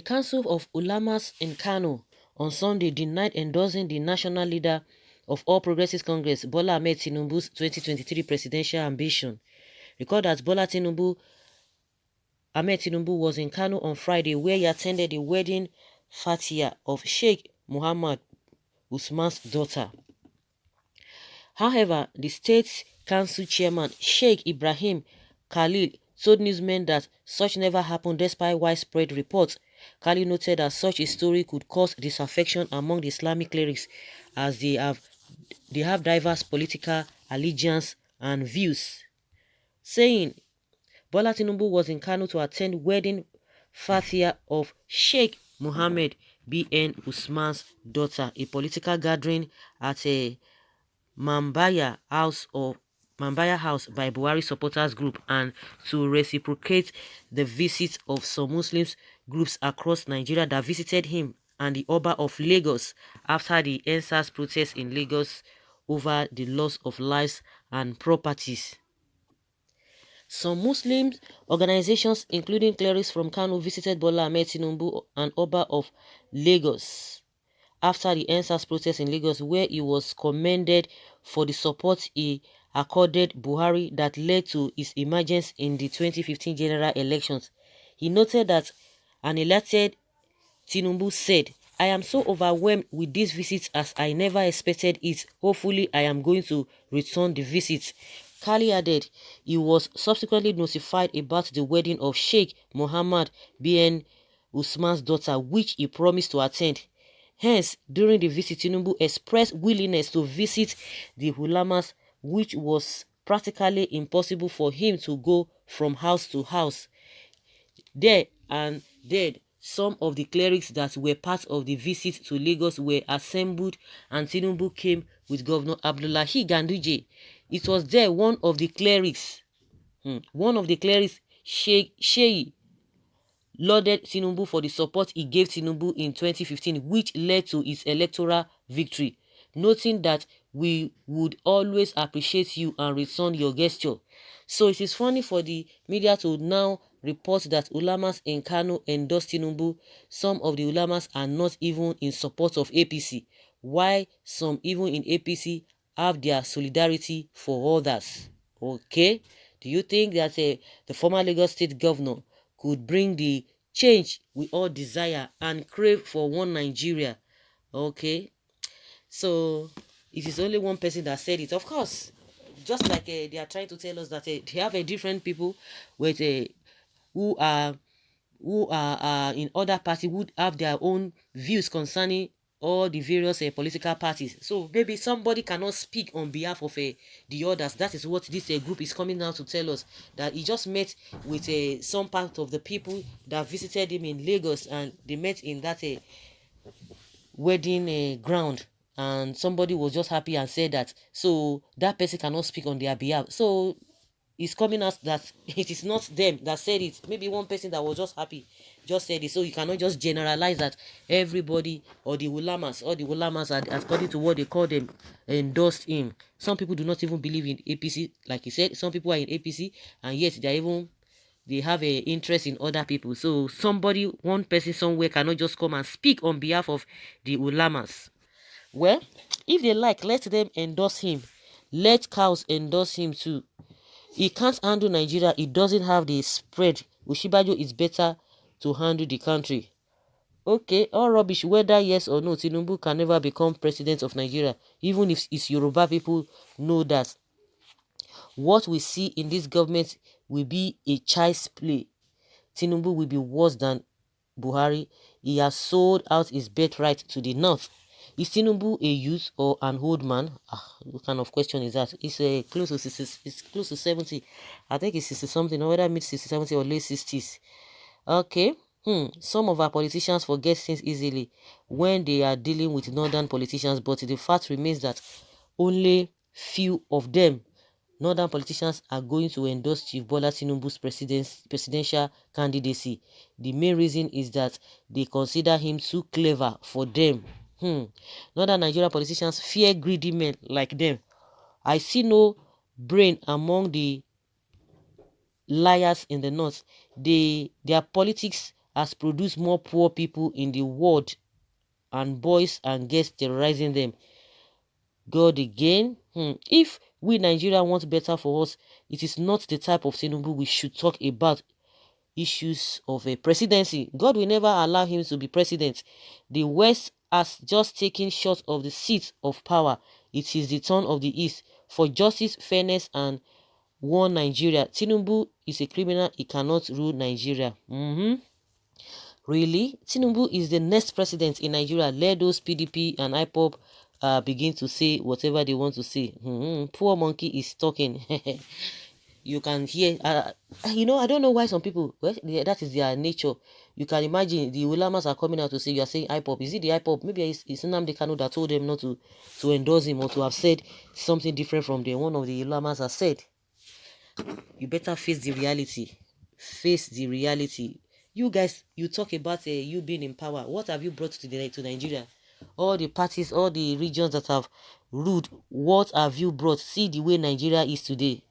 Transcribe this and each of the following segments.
Council of Ulamas in Kano on Sunday denied endorsing the national leader of All Progressives Congress, Bola Ahmed Tinubu's 2023 presidential ambition. Recall that Ahmed Tinubu was in Kano on Friday, where he attended the wedding fatia of Sheikh Muhammad Usman's daughter. However, the state council chairman, Sheikh Ibrahim Khalil, told newsmen that such never happened despite widespread reports. Khalil noted that such a story could cause disaffection among the Islamic clerics as they have diverse political allegiance and views, saying Bola Tinubu was in Kano to attend wedding fatia of Sheikh Mohammed bin Usman's daughter, a political gathering at a Mambaya House by Buhari supporters group, and to reciprocate the visits of some Muslims groups across Nigeria that visited him and the Oba of Lagos after the EndSARS protests in Lagos over the loss of lives and properties. Some Muslim organizations, including Clerics from Kano, visited Bola Ahmed Tinubu and Oba of Lagos after the EndSARS protest in Lagos, where he was commended for the support he accorded Buhari that led to his emergence in the 2015 general elections. He noted that an elected Tinubu said, "I am so overwhelmed with these visits as I never expected it. Hopefully, I am going to return the visits." Kali added he was subsequently notified about the wedding of Sheikh Mohammed bin Usman's daughter, which he promised to attend. Hence, during the visit, Tinubu expressed willingness to visit the Ulamas, which was practically impossible for him to go from house to house. There and then, some of the clerics that were part of the visit to Lagos were assembled, and Tinubu came with Governor Abdullahi Ganduje. It was there one of the clerics, Sheikh lauded Tinubu for the support he gave Tinubu in 2015, which led to his electoral victory, noting that we would always appreciate you and return your gesture. So it is funny for the media to now report that Ulamas in Kano endorsed Tinubu. Some of the Ulamas are not even in support of APC, while some even in APC have their solidarity for others. Okay, do you think that the former Lagos State governor could bring the change we all desire and crave for one Nigeria? Okay, so it is only one person that said it. Of course, just like they are trying to tell us that they have a different people with who are in other parties would have their own views concerning all the various political parties. So maybe somebody cannot speak on behalf of the others. That is what this group is coming out to tell us, that he just met with some part of the people that visited him in Lagos, and they met in that wedding ground, and somebody was just happy and said that, so that person cannot speak on their behalf. So it's coming out that it is not them that said it. Maybe one person that was just happy just said it. So you cannot just generalize that everybody or the Ulamas are, according to what they call them, endorsed him. Some people do not even believe in APC, like he said. Some people are in APC and yet they have an interest in other people. So one person somewhere cannot just come and speak on behalf of the Ulamas. Well, if they like, let them endorse him. Let cows endorse him too. He can't handle Nigeria. He doesn't have the spread. Oshibajo is better to handle the country. Okay, all rubbish. Whether yes or no, Tinubu can never become president of Nigeria. Even if it's Yoruba people know that. What we see in this government will be a child's play. Tinubu will be worse than Buhari. He has sold out his birthright to the north. Is Tinubu a youth or an old man? What kind of question is that? It's close to 70. I think it's 60 something, or whether mid 60, 70 or late 60s. Okay. Some of our politicians forget things easily when they are dealing with northern politicians, but the fact remains that only few of them, northern politicians, are going to endorse Chief Bola Tinubu's presidential candidacy. The main reason is that they consider him too clever for them. Northern Nigeria politicians fear greedy men like them. I see no brain among the liars in the north. Their politics has produced more poor people in the world and boys and girls terrorizing them. God again. If we Nigeria want better for us, it is not the type of Tinubu we should talk about issues of a presidency. God will never allow him to be president. The West has just taken short of the seat of power. It is the turn of the East for justice, fairness, and one Nigeria. Tinubu is a criminal. He cannot rule Nigeria. Really? Tinubu is the next president in Nigeria. Let those PDP and IPOP begin to say whatever they want to say. Poor monkey is talking. You can hear, I don't know why some people, well, that is their nature. You can imagine the Ulamas are coming out to say, you are saying IPOP. Is it the IPOP? Maybe it's Nnamdi Kanu that told them not to endorse him or to have said something different from them. One of the Ulamas has said, you better face the reality. Face the reality. You guys, you talk about you being in power. What have you brought to Nigeria? All the parties, all the regions that have ruled, what have you brought? See the way Nigeria is today.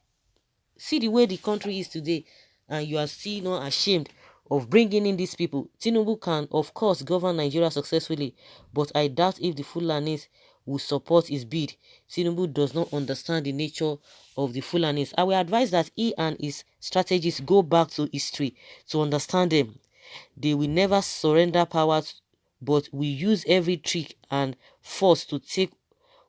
See the way the country is today, and you are still not ashamed of bringing in these people. Tinubu can, of course, govern Nigeria successfully, but I doubt if the Fulanis will support his bid. Tinubu does not understand the nature of the Fulanis. I will advise that he and his strategists go back to history to understand them. They will never surrender power, but we use every trick and force to take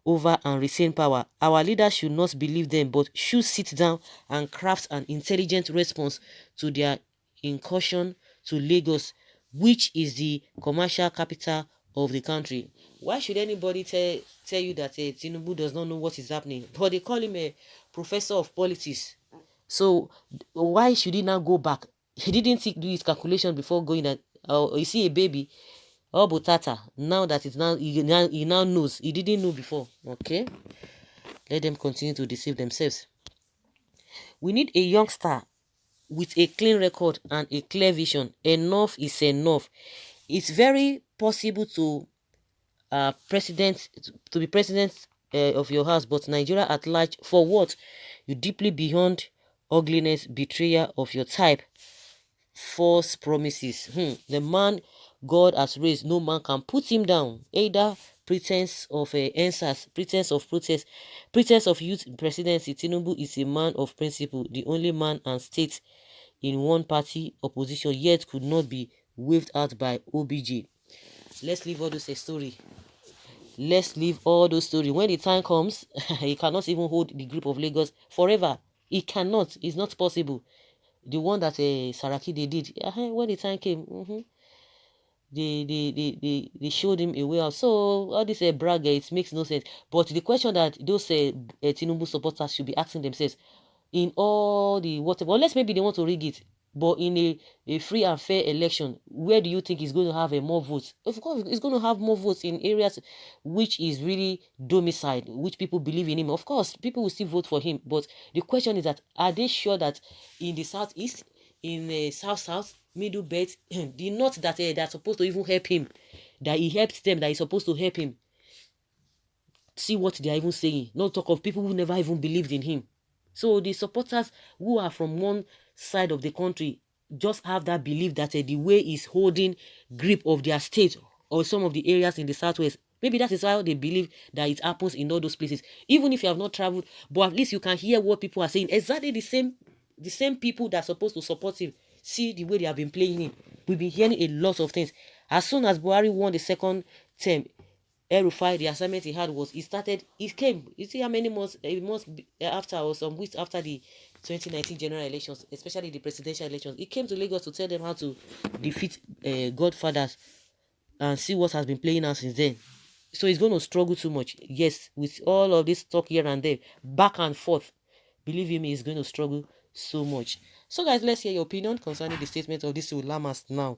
over and retain power. Our leaders should not believe them, but should sit down and craft an intelligent response to their incursion to Lagos, which is the commercial capital of the country. Why should anybody tell you that Tinubu does not know what is happening? But they call him a professor of politics. So why should he now go back? He didn't do his calculation before going that. You see a baby, oh, Butata, now that it's now he now knows. He didn't know before. Okay, let them continue to deceive themselves. We need a youngster with a clean record and a clear vision. Enough is enough. It's very possible to be president of your house, but Nigeria at large, for what? You deeply beyond ugliness, betrayal of your type, false promises. The man God has raised, no man can put him down. Either pretense of answers, pretense of protest, pretense of youth presidency. Tinubu is a man of principle, the only man and state in one party opposition, yet could not be waved out by OBJ. Let's leave all those a story. Let's leave all those stories. When the time comes, he cannot even hold the grip of Lagos forever. He cannot. It's not possible. The one that Saraki they did, when the time came, they showed him a way out. So all this brag, it makes no sense. But the question that those Tinubu supporters should be asking themselves, in all the whatever, unless maybe they want to rig it, but in a free and fair election, where do you think he's going to have more votes? Of course, he's going to have more votes in areas which is really domiciled, which people believe in him. Of course, people will still vote for him. But the question is that, are they sure that in the southeast, in the south, middle belt, the north that they're supposed to even help him, that he helps them, that he's supposed to help him? See what they are even saying. Not talk of people who never even believed in him. So the supporters who are from one side of the country just have that belief that the way is holding grip of their state or some of the areas in the southwest. Maybe that is how they believe that it happens in all those places. Even if you have not traveled, but at least you can hear what people are saying. Exactly the same people that are supposed to support him. See the way they have been playing him. We've been hearing a lot of things. As soon as Buhari won the second term, El-Rufai, the assignment he had was, he came. You see how many months after, or some weeks after the 2019 general elections, especially the presidential elections, he came to Lagos to tell them how to defeat Godfathers and see what has been playing out since then. So he's going to struggle too much. Yes, with all of this talk here and there, back and forth, believe me, he's going to struggle so much. So guys, let's hear your opinion concerning the statement of these Ulamas now.